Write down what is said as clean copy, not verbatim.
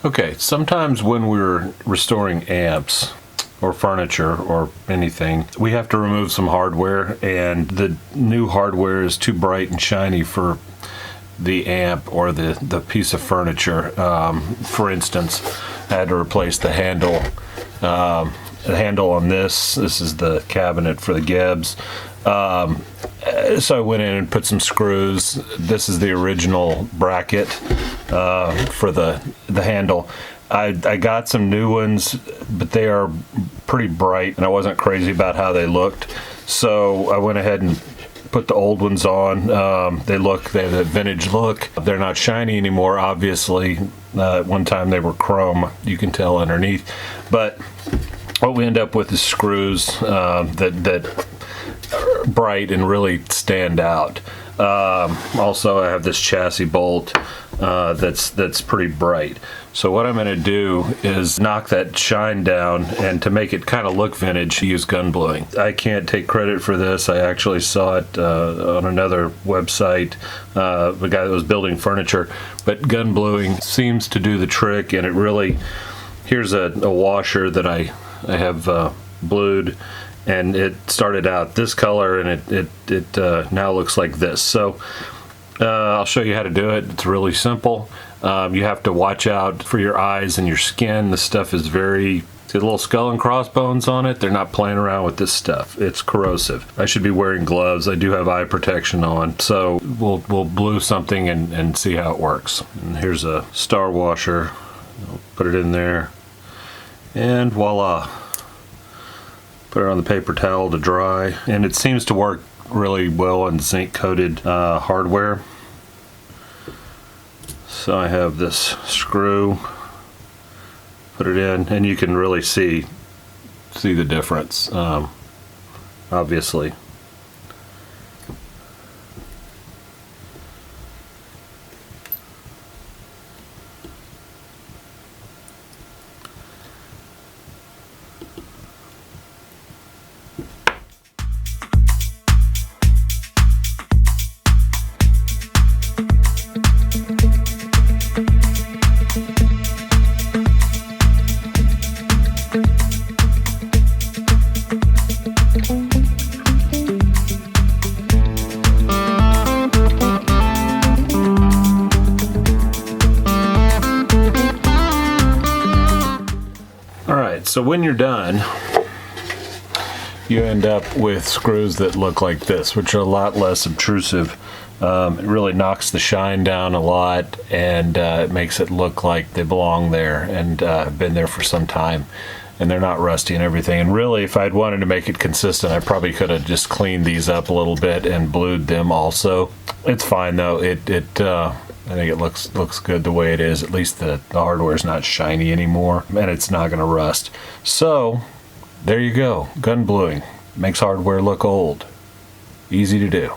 Okay, sometimes when we're restoring amps or furniture or anything, we have to remove some hardware, and the new hardware is too bright and shiny for the amp or the piece of furniture. For instance, I had to replace the handle. The handle on this is the cabinet for the Gebs. So I went in and put some screws. This is the original bracket for the handle. I got some new ones, but they are pretty bright, and I wasn't crazy about how they looked. So I went ahead and put the old ones on. They have a vintage look. They're not shiny anymore, obviously. At one time they were chrome, you can tell underneath. But what we end up with is screws that are bright and really stand out. Also, I have this chassis bolt that's pretty bright. So what I'm going to do is knock that shine down, and to make it kind of look vintage, use gun bluing. I can't take credit for this. I actually saw it on another website, the guy that was building furniture. But gun bluing seems to do the trick, and it really, here's a washer that I have blued, and it started out this color, and it now looks like this. So I'll show you how to do it. It's really simple. You have to watch out for your eyes and your skin. This stuff is see the little skull and crossbones on it? They're not playing around with this stuff. It's corrosive. I should be wearing gloves. I do have eye protection on. So we'll blue something and see how it works. And here's a star washer. I'll put it in there. And voila. Put it on the paper towel to dry. And it seems to work really well on zinc coated hardware. So I have this screw, put it in, and you can really see the difference, obviously. So when you're done, you end up with screws that look like this, which are a lot less obtrusive. It really knocks the shine down a lot, and it makes it look like they belong there and have been there for some time, and they're not rusty and everything. And really, if I'd wanted to make it consistent, I probably could have just cleaned these up a little bit and blued them also. It's fine though. I think it looks good the way it is. At least the hardware is not shiny anymore, and it's not going to rust. So there you go. Gun bluing makes hardware look old. Easy to do.